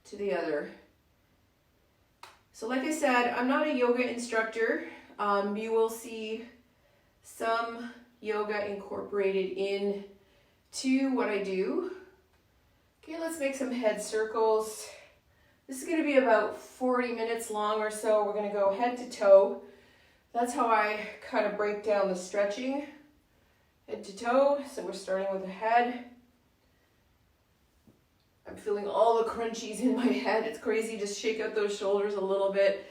to the other. So like I said, I'm not a yoga instructor. You will see some yoga incorporated in to what I do. Okay, let's make some head circles. This is going to be about 40 minutes long or so. We're going to go head to toe. That's how I kind of break down the stretching. Head to toe. So we're starting with the head. I'm feeling all the crunchies in my head. It's crazy. Just shake out those shoulders a little bit.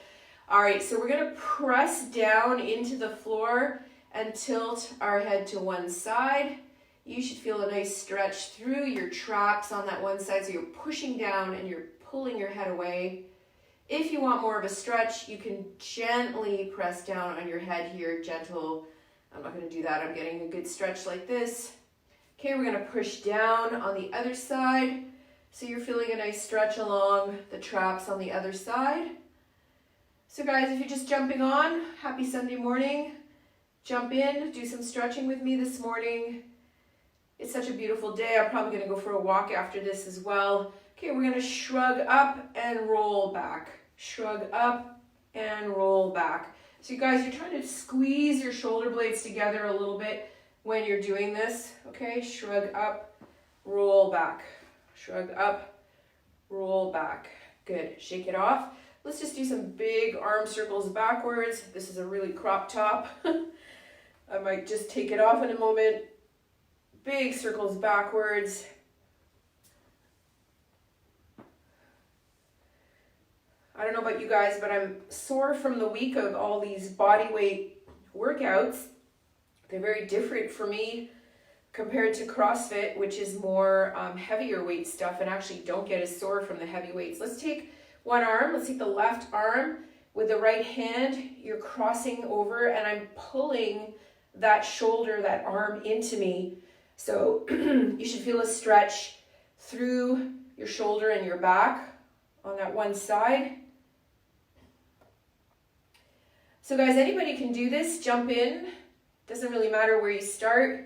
All right, so we're going to press down into the floor and tilt our head to one side. You should feel a nice stretch through your traps on that one side. So you're pushing down and you're pulling your head away. If you want more of a stretch, you can gently press down on your head here, gentle. I'm not going to do that. I'm getting a good stretch like this. Okay, we're going to push down on the other side. So you're feeling a nice stretch along the traps on the other side. So guys, if you're just jumping on, happy Sunday morning. Jump in, do some stretching with me this morning. It's such a beautiful day. I'm probably going to go for a walk after this as well. Okay, we're going to shrug up and roll back. Shrug up and roll back. So you guys, you're trying to squeeze your shoulder blades together a little bit when you're doing this. Okay, shrug up, roll back. Shrug up, roll back. Good, shake it off. Let's just do some big arm circles backwards. This is a really crop top. I might just take it off in a moment. Big circles backwards. I don't know about you guys, but I'm sore from the week of all these body weight workouts. They're very different for me compared to CrossFit, which is more heavier weight stuff, and actually don't get as sore from the heavy weights. Let's take one arm. Let's take the left arm. With the right hand, you're crossing over, and I'm pulling that shoulder, that arm into me. So you should feel a stretch through your shoulder and your back on that one side. So guys, anybody can do this. Jump in. Doesn't really matter where you start.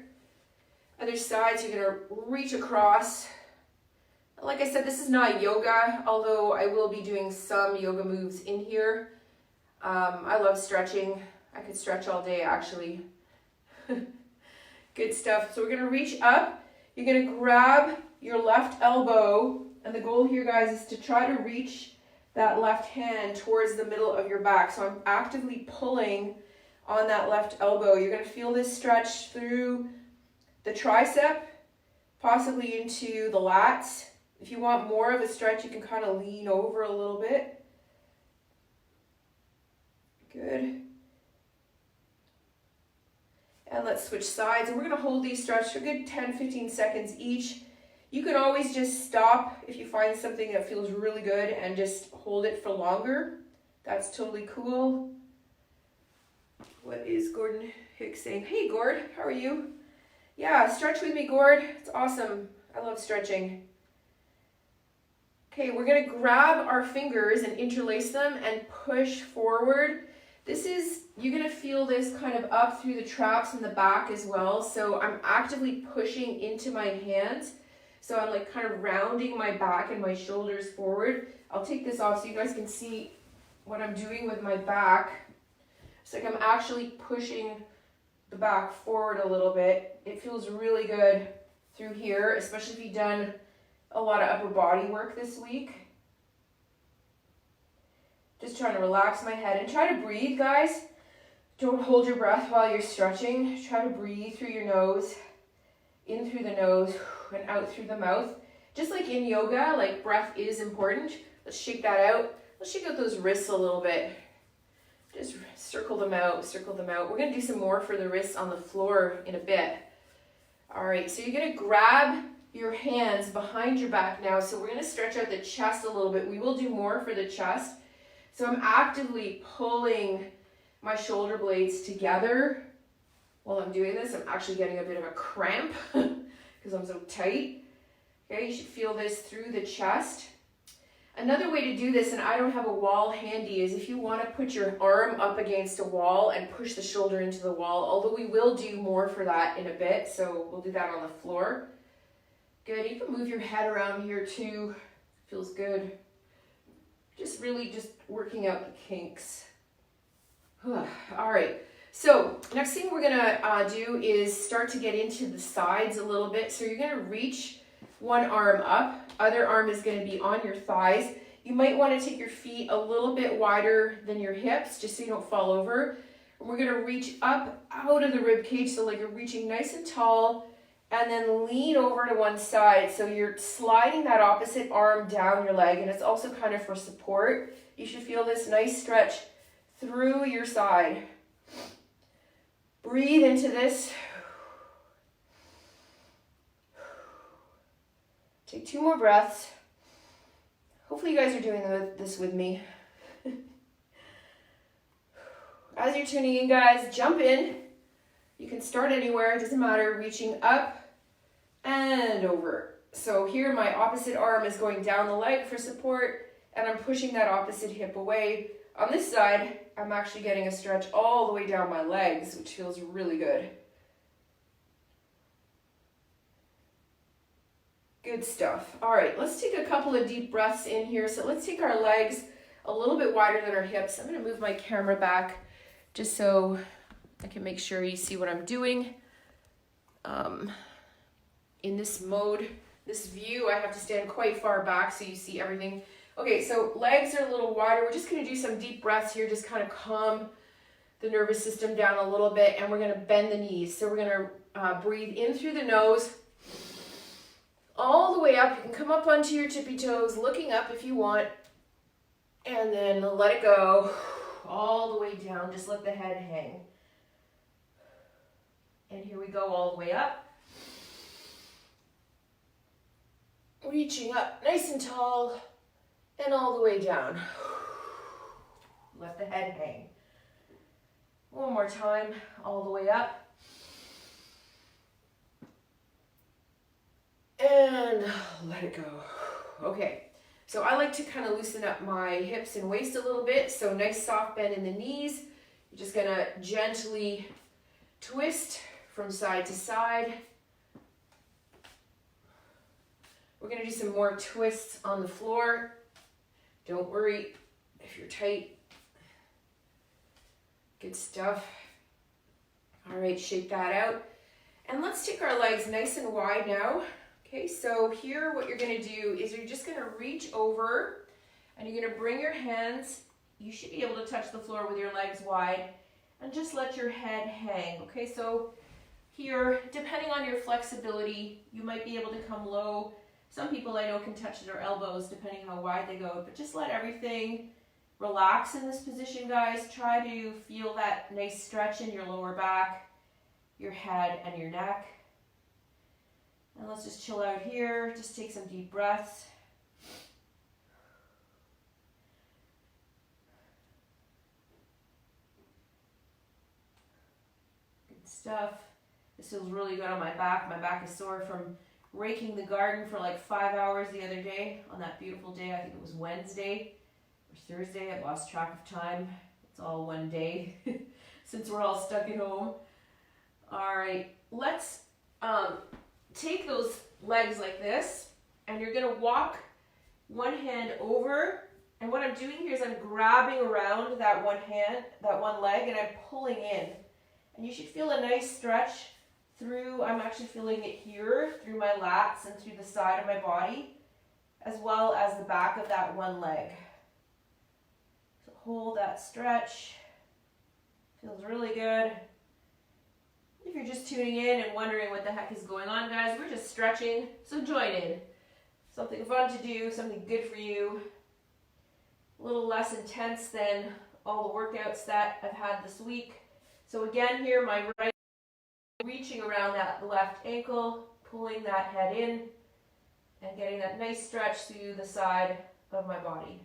Other sides, you're going to reach across. Like I said, this is not yoga, although I will be doing some yoga moves in here. I love stretching. I could stretch all day, actually. Good stuff. So we're going to reach up. You're going to grab your left elbow. And the goal here, guys, is to try to reach that left hand towards the middle of your back. So I'm actively pulling on that left elbow. You're going to feel this stretch through the tricep, possibly into the lats. If you want more of a stretch, you can kind of lean over a little bit. Good. And let's switch sides. And we're going to hold these stretches for a good 10-15 seconds each. You can always just stop if you find something that feels really good and just hold it for longer. That's totally cool. What is Gordon Hicks saying? Hey, Gord, how are you? Yeah, stretch with me, Gord. It's awesome. I love stretching. Okay, we're going to grab our fingers and interlace them and push forward. You're going to feel this kind of up through the traps in the back as well. So I'm actively pushing into my hands. So I'm like kind of rounding my back and my shoulders forward. I'll take this off so you guys can see what I'm doing with my back. It's like I'm actually pushing the back forward a little bit. It feels really good through here, especially if you've done a lot of upper body work this week. Just trying to relax my head and try to breathe, guys. Don't hold your breath while you're stretching. Try to breathe through your nose, in through the nose and out through the mouth. Just like in yoga, like breath is important. Let's shake that out. Let's shake out those wrists a little bit. Just circle them out, circle them out. We're going to do some more for the wrists on the floor in a bit. All right, so you're going to grab your hands behind your back now. So we're going to stretch out the chest a little bit. We will do more for the chest. So I'm actively pulling my shoulder blades together. While I'm doing this, I'm actually getting a bit of a cramp because I'm so tight. Okay, you should feel this through the chest. Another way to do this, and I don't have a wall handy, is if you want to put your arm up against a wall and push the shoulder into the wall, although we will do more for that in a bit, so we'll do that on the floor. Good, you can move your head around here too. Feels good. Just really just working out the kinks. All right. So next thing we're gonna do is start to get into the sides a little bit. So you're gonna reach one arm up, other arm is gonna be on your thighs. You might wanna take your feet a little bit wider than your hips, just so you don't fall over. And we're gonna reach up out of the rib cage, so like you're reaching nice and tall, and then lean over to one side. So you're sliding that opposite arm down your leg, and it's also kind of for support. You should feel this nice stretch through your side. Breathe into this. Take 2 more breaths. Hopefully you guys are doing this with me. As you're tuning in, guys, jump in. You can start anywhere, it doesn't matter, reaching up and over. So here my opposite arm is going down the leg for support, and I'm pushing that opposite hip away. On this side, I'm actually getting a stretch all the way down my legs, which feels really good. Good stuff. All right, let's take a couple of deep breaths in here. So let's take our legs a little bit wider than our hips. I'm going to move my camera back just so I can make sure you see what I'm doing. In this mode, this view, I have to stand quite far back so you see everything. Okay, so legs are a little wider. We're just going to do some deep breaths here, just kind of calm the nervous system down a little bit, and we're going to bend the knees. So we're going to breathe in through the nose, all the way up. You can come up onto your tippy toes, looking up if you want, and then let it go all the way down. Just let the head hang. And here we go all the way up. Reaching up nice and tall, and all the way down. Let the head hang. One more time, all the way up. And let it go. Okay, so I like to kind of loosen up my hips and waist a little bit. So nice soft bend in the knees. You're just gonna gently twist from side to side. We're gonna do some more twists on the floor. Don't worry if you're tight. Good stuff. All right, shake that out. And let's take our legs nice and wide now. Okay, so here what you're gonna do is you're just gonna reach over and you're gonna bring your hands, you should be able to touch the floor with your legs wide, and just let your head hang. Okay, so here, depending on your flexibility, you might be able to come low. Some people I know can touch their elbows depending how wide they go, but just let everything relax in this position, guys. Try to feel that nice stretch in your lower back, your head, and your neck. And let's just chill out here. Just take some deep breaths. Good stuff. This feels really good on my back. My back is sore from raking the garden for like 5 hours the other day on that beautiful day. I think it was Wednesday or Thursday. I've lost track of time. It's all one day since we're all stuck at home. All right, let's take those legs like this, and you're gonna walk one hand over, and what I'm doing here is I'm grabbing around that one hand, that one leg, and I'm pulling in. And you should feel a nice stretch through, I'm actually feeling it here, through my lats and through the side of my body, as well as the back of that one leg. So hold that stretch. Feels really good. If you're just tuning in and wondering what the heck is going on, guys, we're just stretching, so join in. Something fun to do, something good for you. A little less intense than all the workouts that I've had this week. So again here, my right, reaching around that left ankle, pulling that head in, and getting that nice stretch through the side of my body.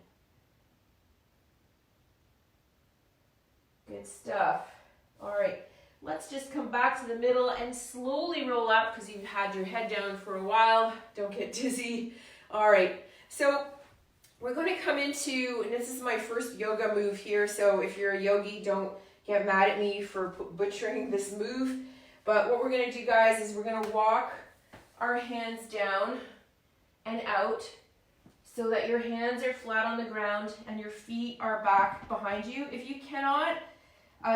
Good stuff. All right, let's just come back to the middle and slowly roll up because you've had your head down for a while. Don't get dizzy. All right, so we're going to come into, and this is my first yoga move here, so if you're a yogi, don't get mad at me for butchering this move. But what we're going to do, guys, is we're going to walk our hands down and out, so that your hands are flat on the ground and your feet are back behind you. If you cannot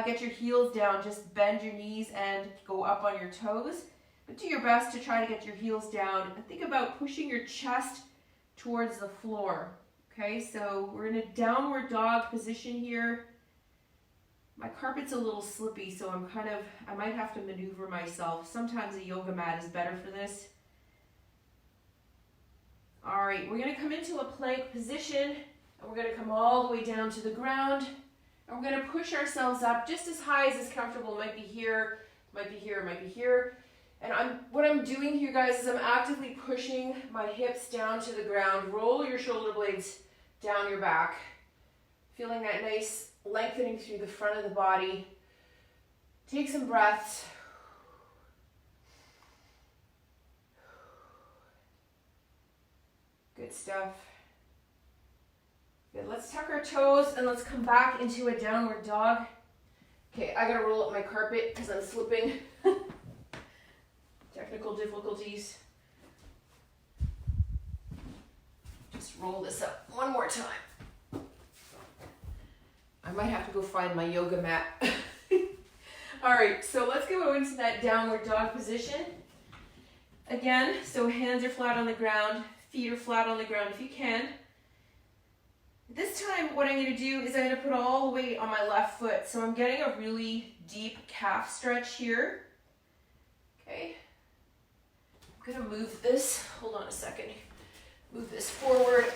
get your heels down, just bend your knees and go up on your toes. But do your best to try to get your heels down and think about pushing your chest towards the floor. Okay, so we're in a downward dog position here. My carpet's a little slippy, so I might have to maneuver myself. Sometimes a yoga mat is better for this. All right, we're gonna come into a plank position, and we're gonna come all the way down to the ground, and we're gonna push ourselves up just as high as is comfortable. It might be here, might be here, might be here. And what I'm doing here, guys, is I'm actively pushing my hips down to the ground. Roll your shoulder blades down your back. Feeling that nice lengthening through the front of the body. Take some breaths. Good stuff. Good, let's tuck our toes and let's come back into a downward dog. Okay, I gotta roll up my carpet because I'm slipping. Technical difficulties. Just roll this up one more time. I might have to go find my yoga mat. All right, so let's go into that downward dog position. Again, so hands are flat on the ground, feet are flat on the ground if you can. This time what I'm going to do is I'm going to put all the weight on my left foot. So I'm getting a really deep calf stretch here. Okay. I'm going to move this, hold on a second, move this forward.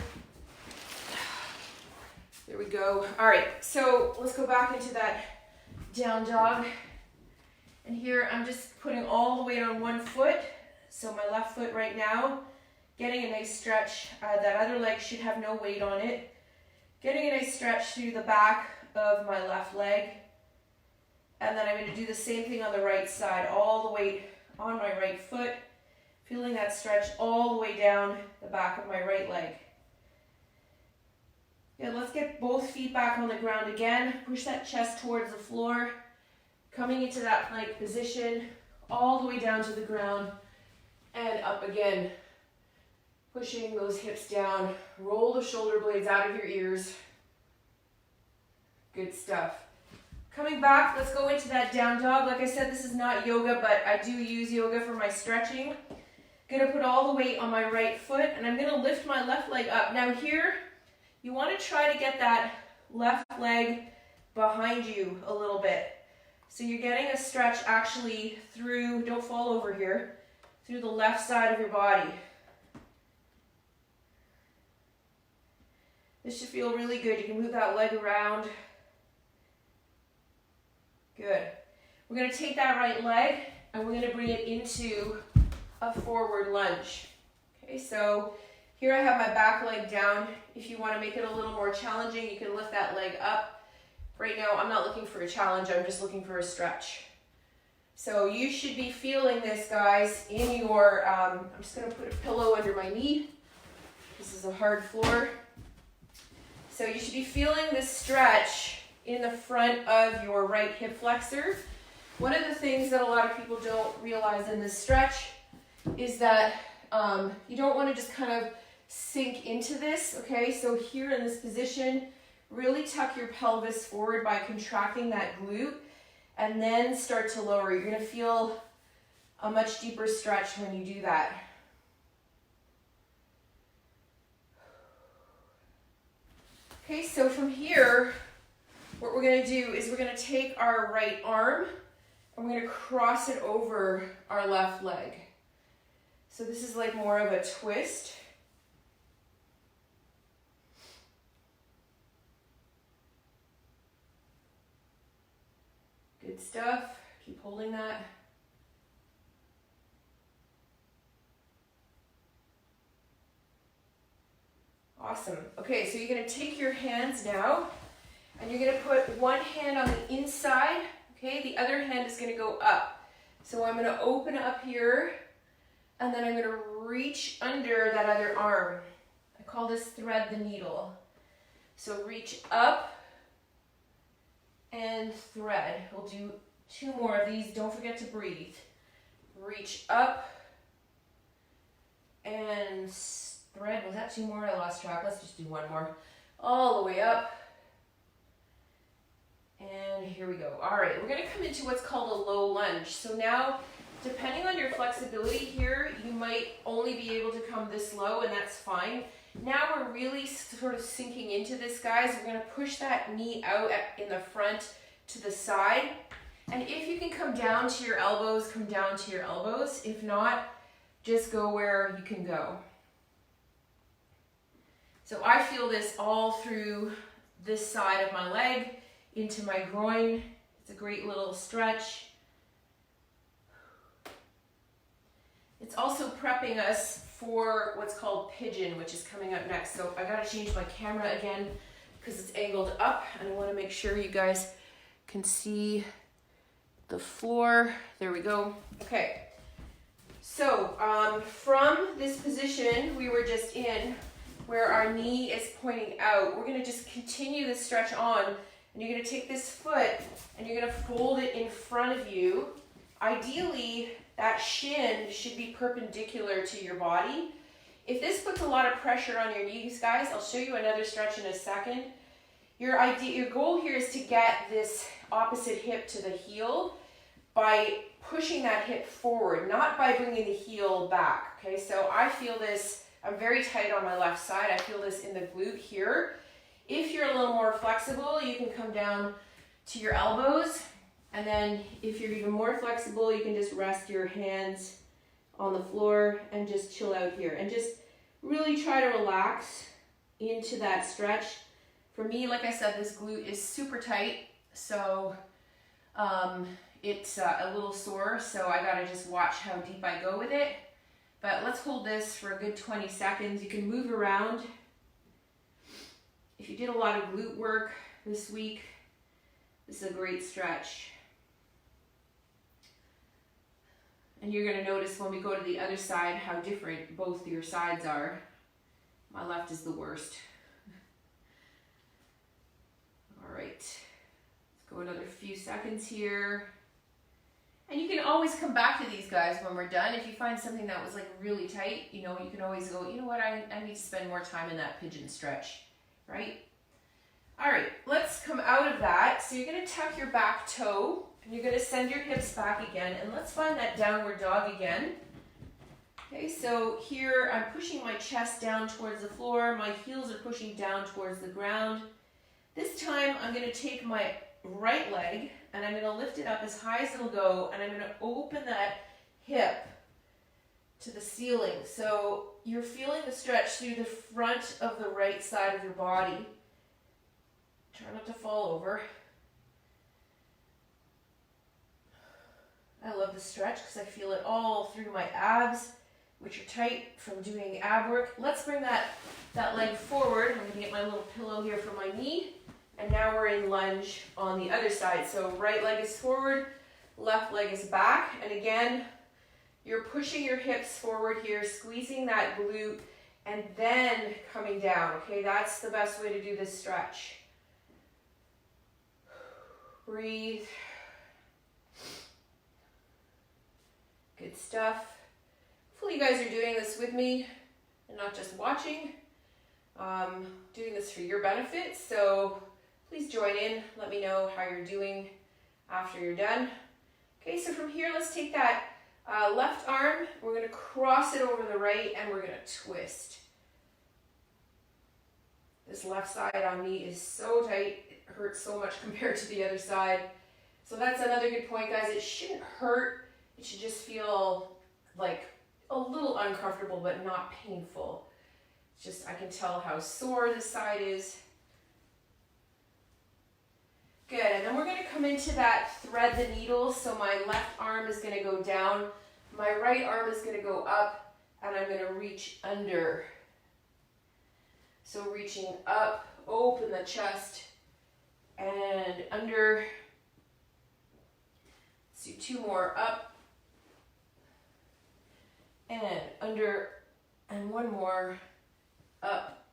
There we go. All right, so let's go back into that down dog. And here I'm just putting all the weight on one foot. So my left foot right now, getting a nice stretch. That other leg should have no weight on it. Getting a nice stretch through the back of my left leg. And then I'm going to do the same thing on the right side, all the weight on my right foot. Feeling that stretch all the way down the back of my right leg. Good, let's get both feet back on the ground again. Push that chest towards the floor. Coming into that plank position, all the way down to the ground and up again. Pushing those hips down. Roll the shoulder blades out of your ears. Good stuff. Coming back, let's go into that down dog. Like I said, this is not yoga, but I do use yoga for my stretching. Gonna put all the weight on my right foot, and I'm gonna lift my left leg up. Now here, you wanna try to get that left leg behind you a little bit. So you're getting a stretch actually through, don't fall over here, through the left side of your body. This should feel really good. You can move that leg around. Good. We're gonna take that right leg, and we're gonna bring it into a forward lunge. Okay, so here I have my back leg down. If you want to make it a little more challenging, you can lift that leg up. Right now, I'm not looking for a challenge, I'm just looking for a stretch. So you should be feeling this, guys, in your, I'm just going to put a pillow under my knee. This is a hard floor. So you should be feeling this stretch in the front of your right hip flexor. One of the things that a lot of people don't realize in this stretch is that you don't want to just kind of sink into this, okay? So here in this position, really tuck your pelvis forward by contracting that glute and then start to lower. You're going to feel a much deeper stretch when you do that. Okay, so from here, what we're going to do is we're going to take our right arm and we're going to cross it over our left leg. So this is like more of a twist. Good stuff. Keep holding that. Awesome. Okay, so you're going to take your hands now and you're going to put one hand on the inside. Okay, the other hand is going to go up. So I'm going to open up here and then I'm going to reach under that other arm. I call this thread the needle. So reach up and thread. We'll do 2 more of these. Don't forget to breathe. Reach up and thread. Was that 2 more? I lost track. Let's just do 1 more. All the way up. And here we go. All right, we're gonna come into what's called a low lunge. So now, depending on your flexibility here, you might only be able to come this low, and that's fine. Now we're really sort of sinking into this, guys. We're gonna push that knee out in the front to the side. And if you can come down to your elbows, come down to your elbows. If not, just go where you can go. So I feel this all through this side of my leg, into my groin. It's a great little stretch. It's also prepping us for what's called pigeon, which is coming up next. So I gotta change my camera again because it's angled up, and I wanna make sure you guys can see the floor. There we go. Okay. So from this position we were just in, where our knee is pointing out, we're gonna just continue the stretch on. And you're gonna take this foot and you're gonna fold it in front of you. Ideally, that shin should be perpendicular to your body. If this puts a lot of pressure on your knees, guys, I'll show you another stretch in a second. Your goal here is to get this opposite hip to the heel by pushing that hip forward, not by bringing the heel back, okay? So I feel this, I'm very tight on my left side. I feel this in the glute here. If you're a little more flexible, you can come down to your elbows. And then if you're even more flexible, you can just rest your hands on the floor and just chill out here. And just really try to relax into that stretch. For me, like I said, this glute is super tight. So it's a little sore. So I gotta just watch how deep I go with it. But let's hold this for a good 20 seconds. You can move around. If you did a lot of glute work this week, this is a great stretch. And you're going to notice when we go to the other side how different both your sides are. My left is the worst. All right, let's go another few seconds here. And you can always come back to these, guys, when we're done. If you find something that was like really tight, you know, you can always go, you know what, I need to spend more time in that pigeon stretch. Right? All right, let's come out of that. So you're gonna tuck your back toe and you're gonna send your hips back again, and let's find that downward dog again. Okay, so here I'm pushing my chest down towards the floor. My heels are pushing down towards the ground. This time I'm gonna take my right leg and I'm gonna lift it up as high as it'll go, and I'm gonna open that hip to the ceiling. So you're feeling the stretch through the front of the right side of your body. Try not to fall over. I love the stretch because I feel it all through my abs, which are tight from doing ab work. Let's bring that leg forward. I'm gonna get my little pillow here for my knee. And now we're in lunge on the other side. So right leg is forward, left leg is back. And again, you're pushing your hips forward here, squeezing that glute, and then coming down, okay? That's the best way to do this stretch. Breathe. Good stuff. Hopefully you guys are doing this with me and not just watching. Doing this for your benefit, so please join in. Let me know how you're doing after you're done. Okay, so from here, let's take that left arm, we're going to cross it over the right, and we're going to twist. This left side on me is so tight, it hurts so much compared to the other side. So that's another good point, guys. It shouldn't hurt, it should just feel like a little uncomfortable, but not painful. It's just, I can tell how sore this side is. Good, and then we're going to come into that thread the needle. So my left arm is going to go down, my right arm is going to go up, and I'm going to reach under. So reaching up, open the chest, and under. Let's do 2 more, up, and under, and 1 more, up,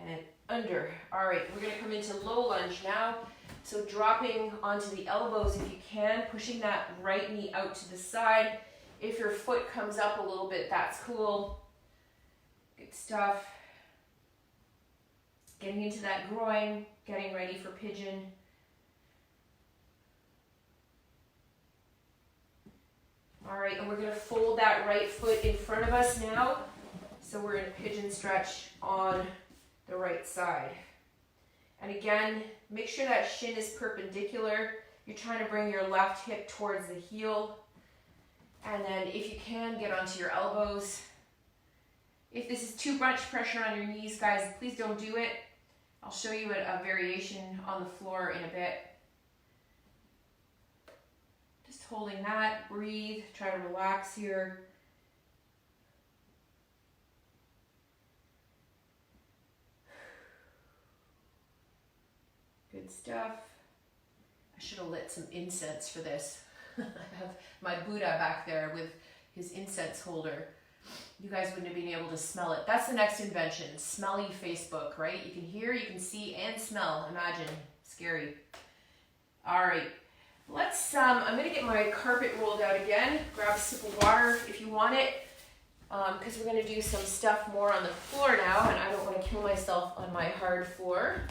and under. All right, we're going to come into low lunge now. So dropping onto the elbows if you can, pushing that right knee out to the side. If your foot comes up a little bit, that's cool. Good stuff. Getting into that groin, getting ready for pigeon. All right, and we're gonna fold that right foot in front of us now. So we're in a pigeon stretch on the right side. And again, make sure that shin is perpendicular. You're trying to bring your left hip towards the heel. And then if you can, get onto your elbows. If this is too much pressure on your knees, guys, please don't do it. I'll show you a variation on the floor in a bit. Just holding that, breathe, try to relax here. Good stuff. I should have lit some incense for this. I have my Buddha back there with his incense holder. You guys wouldn't have been able to smell it. That's the next invention, smelly Facebook, right? You can hear, you can see, and smell. Imagine, scary. All right, let's, I'm gonna get my carpet rolled out again. Grab a sip of water if you want it, because we're gonna do some stuff more on the floor now, and I don't wanna kill myself on my hard floor.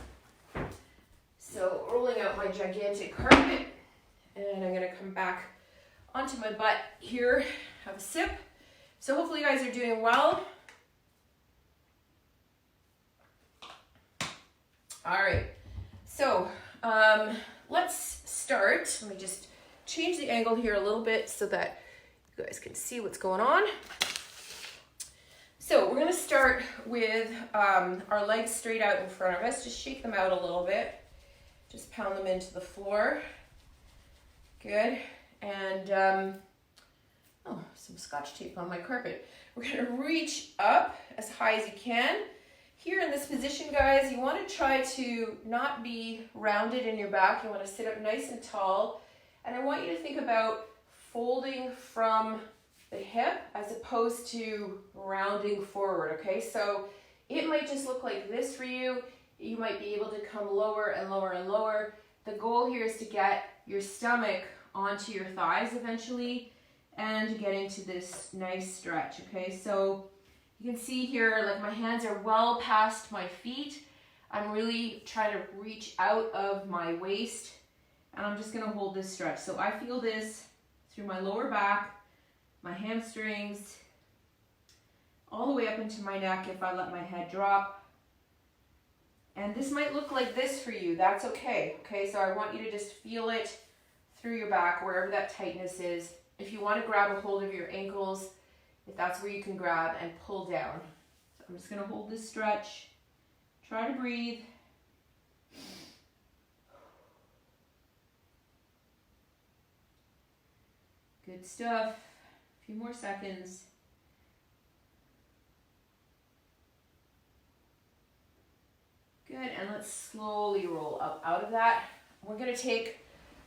So rolling out my gigantic carpet, and I'm gonna come back onto my butt here, have a sip. So hopefully you guys are doing well. All right, so let's start. Let me just change the angle here a little bit so that you guys can see what's going on. So we're gonna start with our legs straight out in front of us. Just shake them out a little bit. Just pound them into the floor. Good. And oh, some Scotch tape on my carpet. We're gonna reach up as high as you can. Here in this position, guys, you wanna try to not be rounded in your back. You wanna sit up nice and tall. And I want you to think about folding from the hip as opposed to rounding forward, okay? So it might just look like this for you. You might be able to come lower and lower and lower. The goal here is to get your stomach onto your thighs eventually and get into this nice stretch, okay? So you can see here, like my hands are well past my feet. I'm really trying to reach out of my waist, and I'm just gonna hold this stretch. So I feel this through my lower back, my hamstrings, all the way up into my neck if I let my head drop. And this might look like this for you, that's okay, okay? So I want you to just feel it through your back, wherever that tightness is. If you want to grab a hold of your ankles, if that's where you can grab, and pull down. So I'm just going to hold this stretch. Try to breathe. Good stuff. A few more seconds. Good, and let's slowly roll up out of that. We're going to take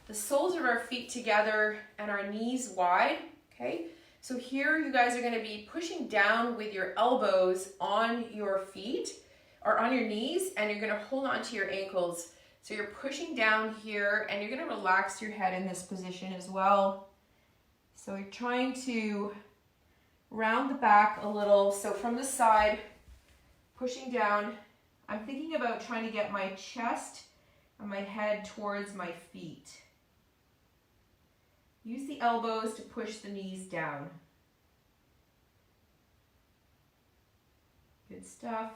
the soles of our feet together and our knees wide, okay? So here you guys are gonna be pushing down with your elbows on your feet or on your knees, and you're gonna hold on to your ankles. So you're pushing down here, and you're gonna relax your head in this position as well. So you're trying to round the back a little. So from the side, pushing down, I'm thinking about trying to get my chest and my head towards my feet. Use the elbows to push the knees down. Good stuff.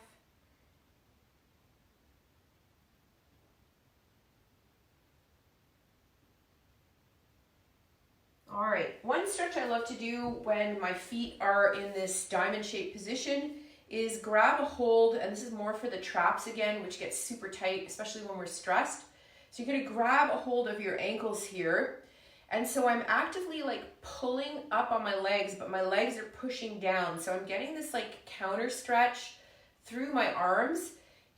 All right, one stretch I love to do when my feet are in this diamond-shaped position is grab a hold, and this is more for the traps again, which gets super tight, especially when we're stressed. So you're gonna grab a hold of your ankles here. And so I'm actively like pulling up on my legs, but my legs are pushing down. So I'm getting this like counter stretch through my arms.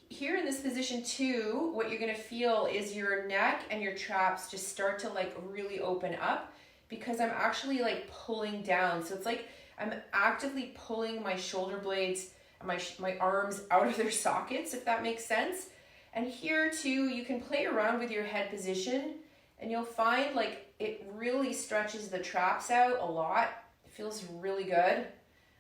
Here in this position too, what you're gonna feel is your neck and your traps just start to like really open up because I'm actually like pulling down. So it's like I'm actively pulling my shoulder blades and my arms out of their sockets, if that makes sense. And here too, you can play around with your head position and you'll find like it really stretches the traps out a lot. It feels really good.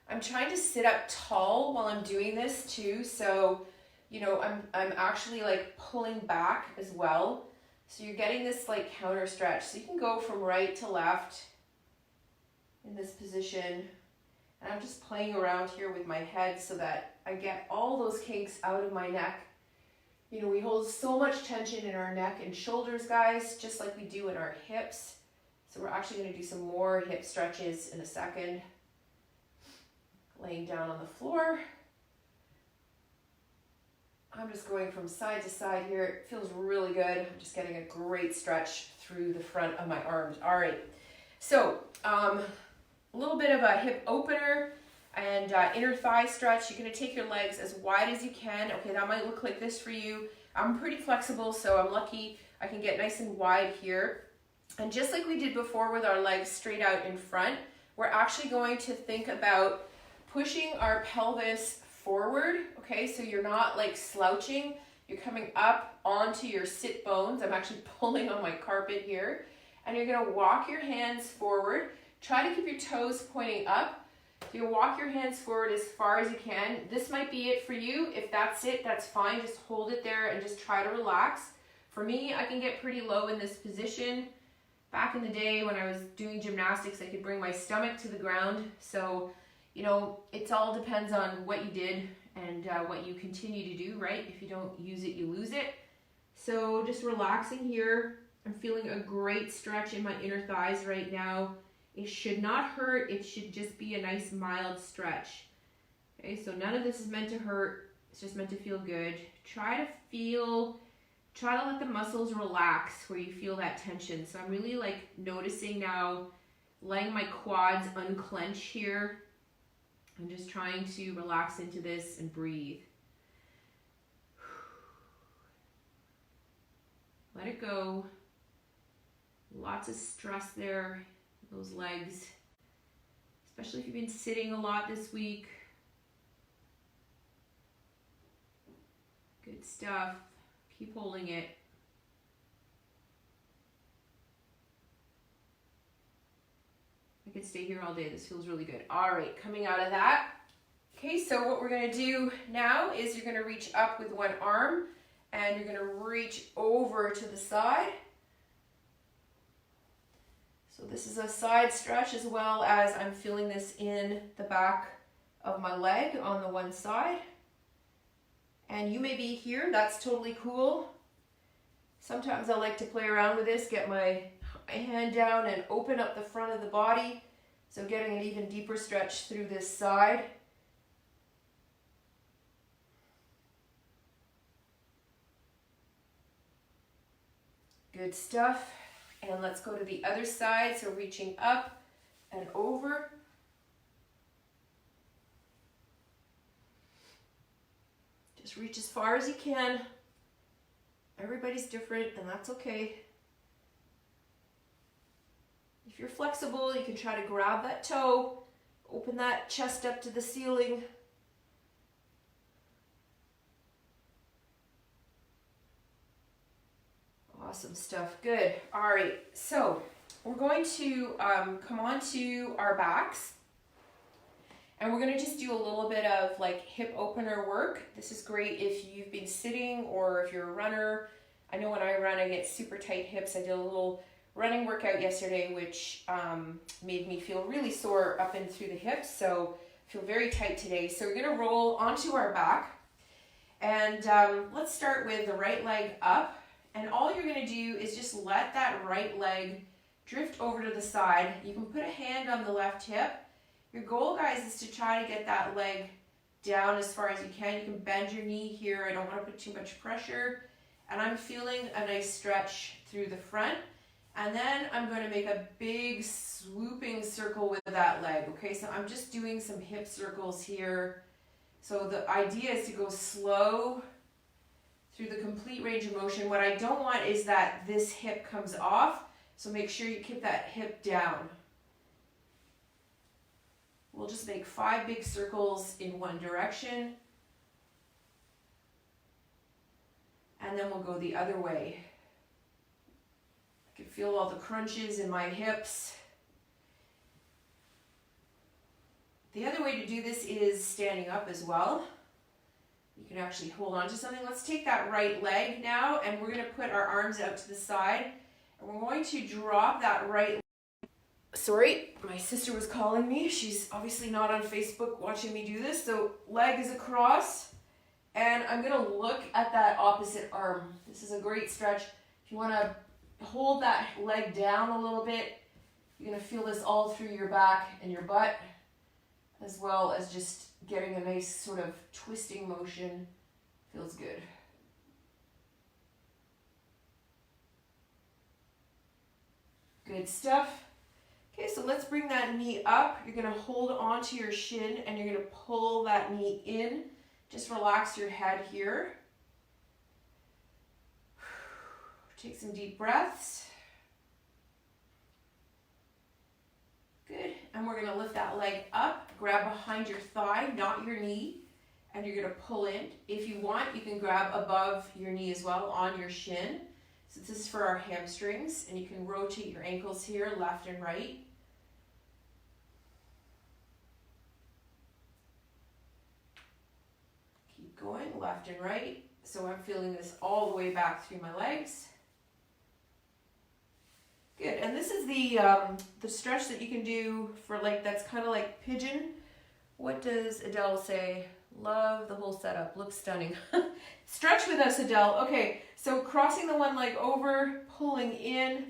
I'm trying to sit up tall while I'm doing this too, so you know, I'm actually like pulling back as well. So you're getting this like counter stretch. So you can go from right to left in this position. And I'm just playing around here with my head so that I get all those kinks out of my neck. You know, we hold so much tension in our neck and shoulders, guys, just like we do in our hips. So we're actually going to do some more hip stretches in a second. Laying down on the floor. I'm just going from side to side here. It feels really good. I'm just getting a great stretch through the front of my arms. All right, so a little bit of a hip opener and inner thigh stretch. You're gonna take your legs as wide as you can. Okay, that might look like this for you. I'm pretty flexible, so I'm lucky I can get nice and wide here. And just like we did before with our legs straight out in front, we're actually going to think about pushing our pelvis forward, okay? So you're not like slouching, you're coming up onto your sit bones. I'm actually pulling on my carpet here. And you're gonna walk your hands forward. Try to keep your toes pointing up. So you walk your hands forward as far as you can. This might be it for you. If that's it, that's fine. Just hold it there and just try to relax. For me, I can get pretty low in this position. Back in the day when I was doing gymnastics, I could bring my stomach to the ground. So you know, it all depends on what you did and what you continue to do, right? If you don't use it, you lose it. So just relaxing here. I'm feeling a great stretch in my inner thighs right now. It should not hurt. It should just be a nice mild stretch. Okay, so none of this is meant to hurt. It's just meant to feel good. Try to let the muscles relax where you feel that tension. So I'm really like noticing now, letting my quads unclench here. I'm just trying to relax into this and breathe. Let it go. Lots of stress there, those legs, especially if you've been sitting a lot this week. Good stuff. Keep holding it. I could stay here all day. This feels really good. All right, coming out of that. Okay, so what we're gonna do now is you're gonna reach up with one arm and you're gonna reach over to the side. So this is a side stretch as well as I'm feeling this in the back of my leg on the one side. And you may be here, that's totally cool. Sometimes I like to play around with this, get my hand down and open up the front of the body. So getting an even deeper stretch through this side. Good stuff. And let's go to the other side. So reaching up and over. Just reach as far as you can. Everybody's different and that's okay. If you're flexible, you can try to grab that toe, open that chest up to the ceiling. Awesome stuff, good. All right, so we're going to come on to our backs and we're gonna just do a little bit of like hip opener work. This is great if you've been sitting or if you're a runner. I know when I run, I get super tight hips. I did a little running workout yesterday, which made me feel really sore up and through the hips, so I feel very tight today. So we're gonna roll onto our back, and let's start with the right leg up, and all you're gonna do is just let that right leg drift over to the side. You can put a hand on the left hip. Your goal, guys, is to try to get that leg down as far as you can. You can bend your knee here. I don't wanna put too much pressure, and I'm feeling a nice stretch through the front. And then I'm going to make a big swooping circle with that leg. Okay, so I'm just doing some hip circles here. So the idea is to go slow through the complete range of motion. What I don't want is that this hip comes off. So make sure you keep that hip down. We'll just make 5 big circles in one direction. And then we'll go the other way. I can feel all the crunches in my hips. The other way to do this is standing up as well. You can actually hold on to something. Let's take that right leg now, and we're going to put our arms out to the side, and we're going to drop that right leg. Sorry, my sister was calling me. She's obviously not on Facebook watching me do this. So leg is across, and I'm going to look at that opposite arm. This is a great stretch. If you want to hold that leg down a little bit, you're going to feel this all through your back and your butt, as well as just getting a nice sort of twisting motion. Feels good. Good stuff. Okay, so let's bring that knee up. You're going to hold onto your shin and you're going to pull that knee in. Just relax your head here. Take some deep breaths. Good. And we're going to lift that leg up, grab behind your thigh, not your knee, and you're going to pull in. If you want, you can grab above your knee as well on your shin. So this is for our hamstrings, and you can rotate your ankles here, left and right. Keep going, left and right. So I'm feeling this all the way back through my legs. Good, and this is the stretch that you can do for like, that's kind of like pigeon. What does Adele say? Love the whole setup, looks stunning. Stretch with us, Adele. Okay, so crossing the one leg over, pulling in.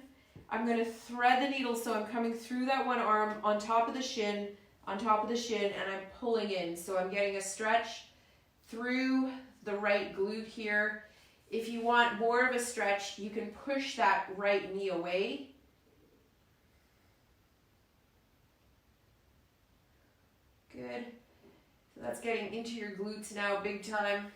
I'm going to thread the needle so I'm coming through that one arm on top of the shin, and I'm pulling in. So I'm getting a stretch through the right glute here. If you want more of a stretch, you can push that right knee away. Good. So that's getting into your glutes now big time.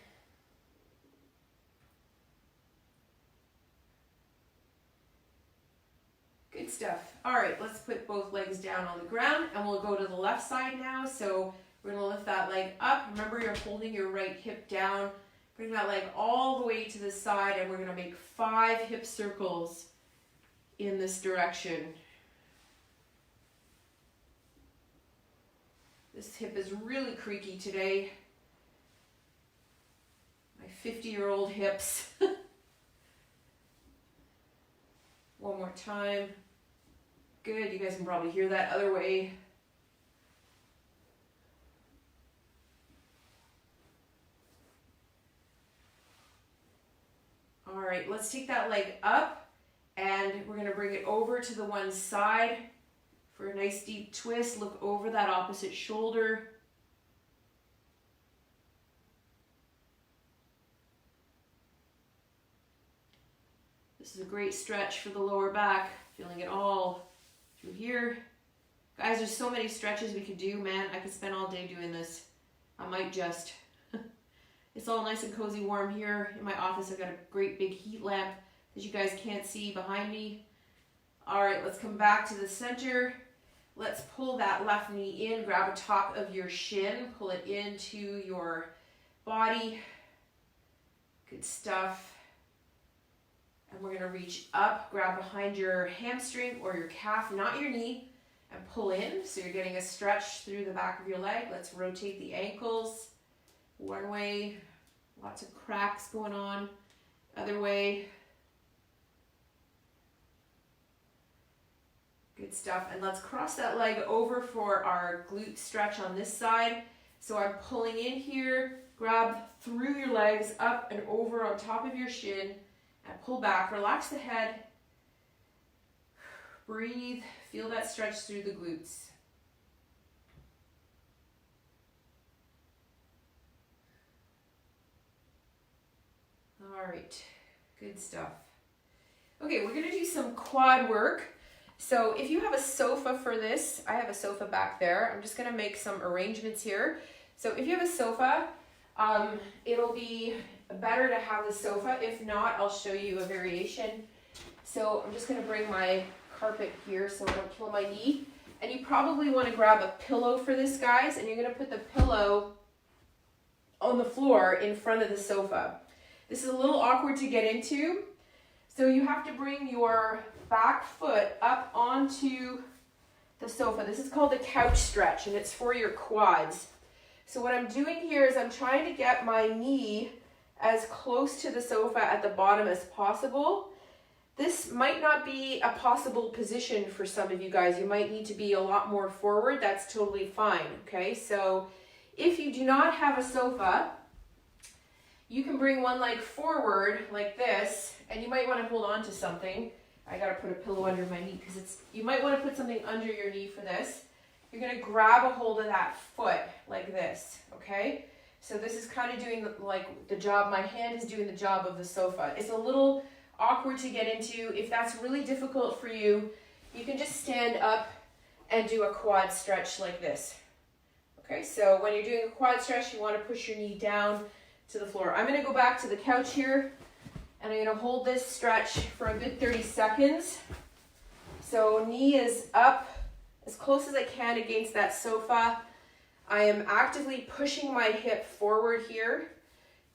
Good stuff. All right, let's put both legs down on the ground and we'll go to the left side now. So we're going to lift that leg up. Remember, you're holding your right hip down. Bring that leg all the way to the side and we're going to make 5 hip circles in this direction. This hip is really creaky today. My 50-year-old hips. One more time. Good, you guys can probably hear that other way. All right, let's take that leg up and we're going to bring it over to the one side. For a nice deep twist, look over that opposite shoulder. This is a great stretch for the lower back, feeling it all through here. Guys, there's so many stretches we could do, man. I could spend all day doing this. I might just. It's all nice and cozy warm here in my office. I've got a great big heat lamp that you guys can't see behind me. All right, let's come back to the center. Let's pull that left knee in, grab a top of your shin, pull it into your body. Good stuff. And we're going to reach up, grab behind your hamstring or your calf, not your knee, and pull in. So you're getting a stretch through the back of your leg. Let's rotate the ankles. One way, lots of cracks going on. Other way. Good stuff. And let's cross that leg over for our glute stretch on this side. So I'm pulling in here, grab through your legs, up and over on top of your shin, and pull back. Relax the head. Breathe. Feel that stretch through the glutes. All right. Good stuff. Okay, we're going to do some quad work. So if you have a sofa for this, I have a sofa back there. I'm just going to make some arrangements here. So if you have a sofa, it'll be better to have the sofa. If not, I'll show you a variation. So I'm just going to bring my carpet here so I don't kill my knee. And you probably want to grab a pillow for this, guys, and you're going to put the pillow on the floor in front of the sofa. This is a little awkward to get into. So you have to bring your back foot up onto the sofa. This is called the couch stretch, and it's for your quads. So what I'm doing here is I'm trying to get my knee as close to the sofa at the bottom as possible. This might not be a possible position for some of you guys. You might need to be a lot more forward. That's totally fine, okay? So if you do not have a sofa, you can bring one leg forward like this, and you might want to hold on to something. I gotta put a pillow under my knee because you might want to put something under your knee for this. You're gonna grab a hold of that foot like this, okay? So this is kind of doing like the job, my hand is doing the job of the sofa. It's a little awkward to get into. If that's really difficult for you, you can just stand up and do a quad stretch like this. Okay, so when you're doing a quad stretch, you want to push your knee down to the floor. I'm going to go back to the couch here, and I'm going to hold this stretch for a good 30 seconds. So knee is up as close as I can against that sofa. I am actively pushing my hip forward here,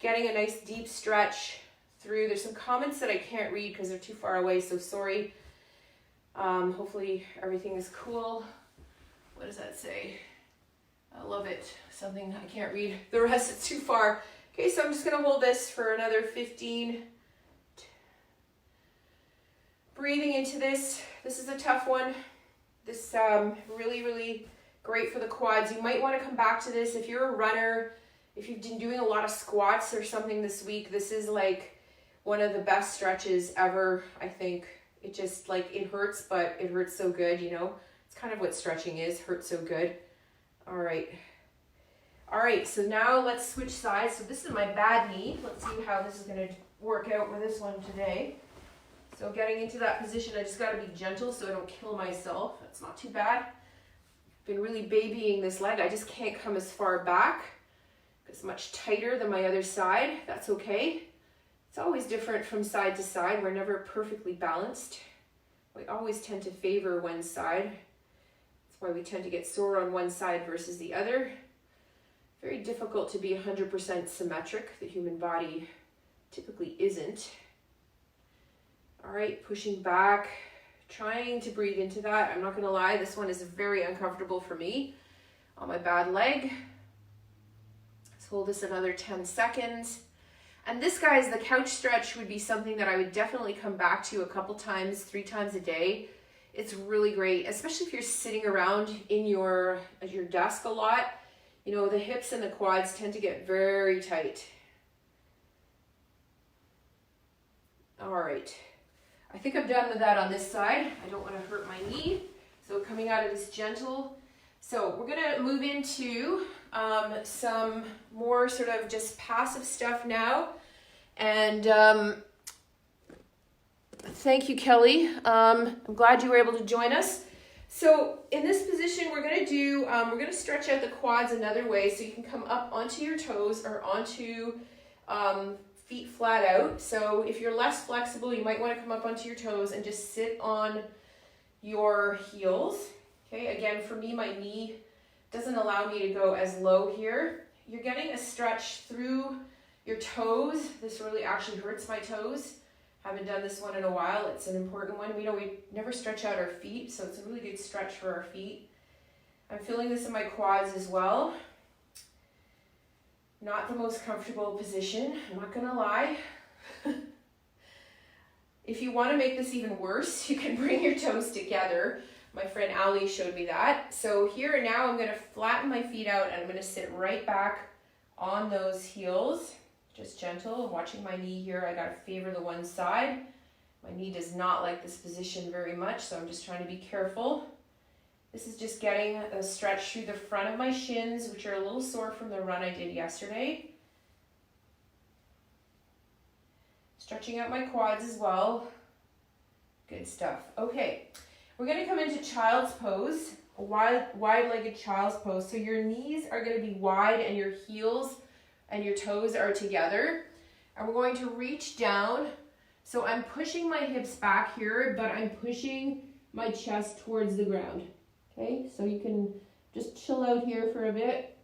getting a nice deep stretch through. There's some comments that I can't read because they're too far away, so sorry. Hopefully everything is cool. What does that say? I love it. Something I can't read. The rest is too far. Okay, so I'm just going to hold this for another 15. Breathing into this. This is a tough one. This really, really great for the quads. You might want to come back to this if you're a runner. If you've been doing a lot of squats or something this week, this is like one of the best stretches ever, I think. It just like, it hurts, but it hurts so good, you know. It's kind of what stretching is, hurts so good. All right. All right, so now let's switch sides. So this is my bad knee. Let's see how this is going to work out with this one today. So getting into that position, I just got to be gentle so I don't kill myself. That's not too bad. Been really babying this leg. I just can't come as far back. It's much tighter than my other side. That's okay. It's always different from side to side. We're never perfectly balanced. We always tend to favor one side. That's why we tend to get sore on one side versus the other. Very difficult to be 100% symmetric. The human body typically isn't. All right, pushing back, trying to breathe into that. I'm not going to lie, this one is very uncomfortable for me on my bad leg. Let's hold this another 10 seconds. And this, guys, the couch stretch would be something that I would definitely come back to a couple times, 3 times a day. It's really great, especially if you're sitting around in at your desk a lot. You know, the hips and the quads tend to get very tight. All right. I think I'm done with that on this side. I don't want to hurt my knee. So coming out of this gentle. So we're going to move into some more sort of just passive stuff now. And thank you, Kelly. I'm glad you were able to join us. So in this position, we're going to stretch out the quads another way. So you can come up onto your toes or onto feet flat out. So if you're less flexible, you might want to come up onto your toes and just sit on your heels. Okay, again, for me, my knee doesn't allow me to go as low here. You're getting a stretch through your toes. This really actually hurts my toes. Haven't done this one in a while. It's an important one. We never stretch out our feet, so it's a really good stretch for our feet. I'm feeling this in my quads as well. Not the most comfortable position, I'm not gonna lie. If you want to make this even worse, you can bring your toes together. My friend Ali showed me that. So here and now I'm going to flatten my feet out and I'm going to sit right back on those heels. Just gentle, watching my knee here. I got to favor the one side. My knee does not like this position very much, so I'm just trying to be careful. This is just getting a stretch through the front of my shins, which are a little sore from the run I did yesterday. Stretching out my quads as well. Good stuff. Okay, we're going to come into child's pose, a wide-legged child's pose. So your knees are going to be wide and your heels and your toes are together. And we're going to reach down. So I'm pushing my hips back here, but I'm pushing my chest towards the ground. Okay, so you can just chill out here for a bit.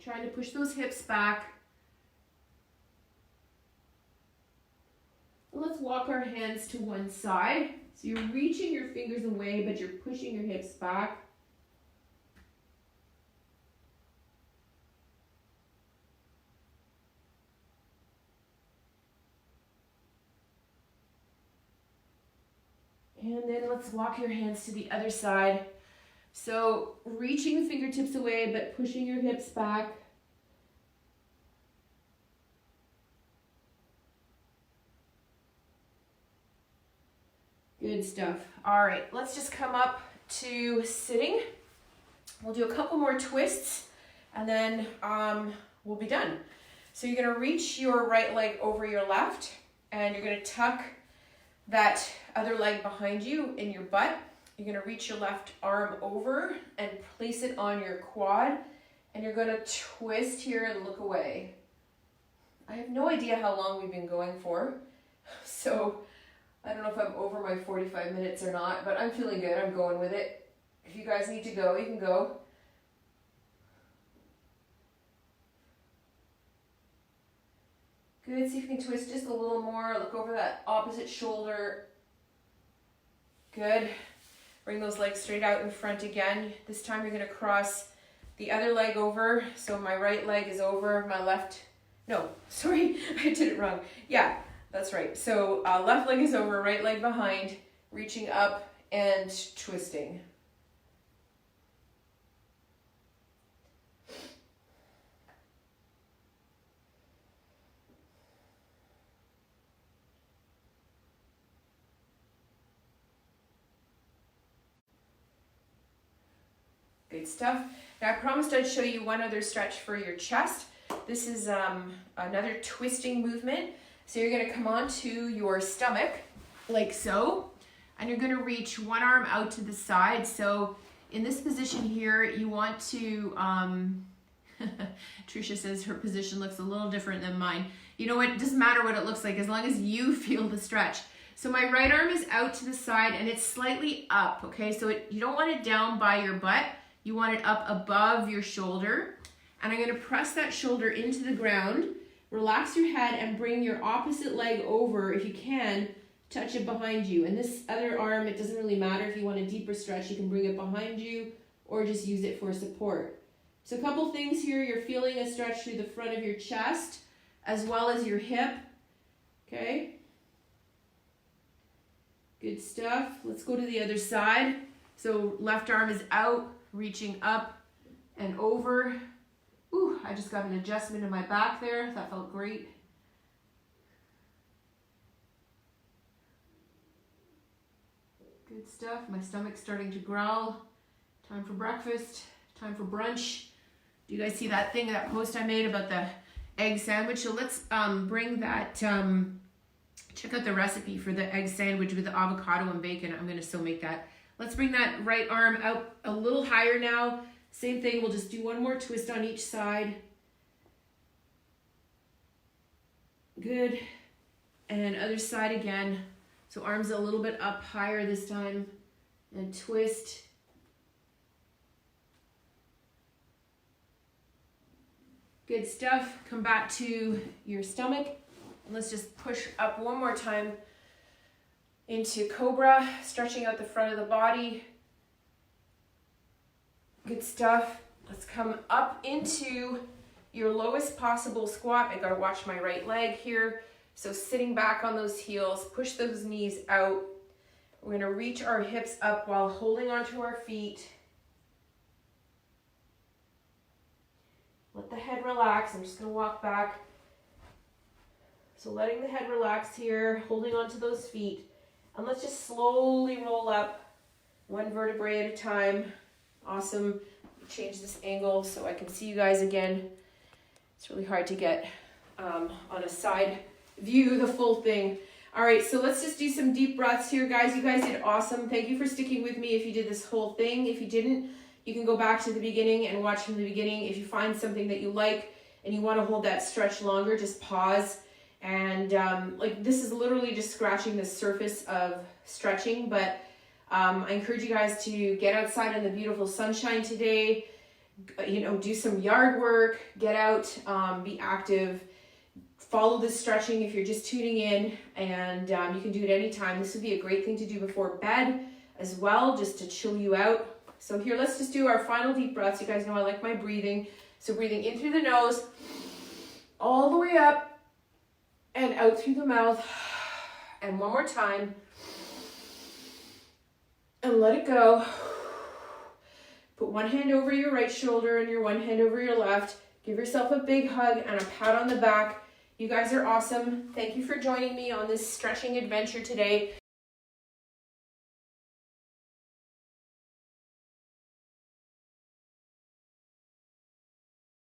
Trying to push those hips back, Let's walk our hands to one side. So you're reaching your fingers away, but you're pushing your hips back. And then let's walk your hands to the other side. So reaching the fingertips away, but pushing your hips back. Good stuff. All right, let's just come up to sitting. We'll do a couple more twists and then we'll be done. So you're gonna reach your right leg over your left and you're gonna tuck that other leg behind you in your butt. You're gonna reach your left arm over and place it on your quad and you're gonna twist here and look away. I have no idea how long we've been going for, so I don't know if I'm over my 45 minutes or not, but I'm feeling good. I'm going with it. If you guys need to go, you can go. Good, see if you can twist just a little more. Look over that opposite shoulder. Good. Bring those legs straight out in front again. This time you're gonna cross the other leg over. So my right leg is over, my left, no, sorry, I did it wrong. Yeah, that's right. So left leg is over, right leg behind, reaching up and twisting. Good stuff. Now I promised I'd show you one other stretch for your chest. This is another twisting movement. So you're gonna come onto your stomach, like so, and you're gonna reach one arm out to the side. So in this position here, you want to, Tricia says her position looks a little different than mine. You know what, it doesn't matter what it looks like as long as you feel the stretch. So my right arm is out to the side and it's slightly up, okay? So you don't want it down by your butt. You want it up above your shoulder. And I'm gonna press that shoulder into the ground, relax your head and bring your opposite leg over, if you can, touch it behind you. And this other arm, it doesn't really matter if you want a deeper stretch, you can bring it behind you or just use it for support. So a couple things here, you're feeling a stretch through the front of your chest as well as your hip, okay? Good stuff. Let's go to the other side. So left arm is out, reaching up and over. Ooh, I just got an adjustment in my back there. That felt great. Good stuff. My stomach's starting to growl. Time for breakfast. Time for brunch. Do you guys see that thing, that post I made about the egg sandwich? So let's bring that, check out the recipe for the egg sandwich with the avocado and bacon. I'm gonna still make that. Let's bring that right arm out a little higher now. Same thing, we'll just do one more twist on each side. Good. And other side again. So arms a little bit up higher this time. And twist. Good stuff. Come back to your stomach. And let's just push up one more time into Cobra, stretching out the front of the body. Good stuff. Let's come up into your lowest possible squat. I gotta watch my right leg here. So sitting back on those heels, push those knees out. We're gonna reach our hips up while holding onto our feet. Let the head relax. I'm just gonna walk back. So letting the head relax here, holding onto those feet. And let's just slowly roll up one vertebrae at a time. Awesome. Change this angle so I can see you guys again. It's really hard to get on a side view, the full thing. All right, so let's just do some deep breaths here, guys. You guys did awesome. Thank you for sticking with me if you did this whole thing. If you didn't, you can go back to the beginning and watch from the beginning. If you find something that you like and you want to hold that stretch longer, just pause. And like this is literally just scratching the surface of stretching, but I encourage you guys to get outside in the beautiful sunshine today, you know, do some yard work, get out, be active, follow this stretching if you're just tuning in, and you can do it anytime. This would be a great thing to do before bed as well, just to chill you out. So here, let's just do our final deep breaths. You guys know I like my breathing. So breathing in through the nose, all the way up, and out through the mouth. And one more time. And let it go. Put one hand over your right shoulder and your one hand over your left. Give yourself a big hug and a pat on the back. You guys are awesome. Thank you for joining me on this stretching adventure today.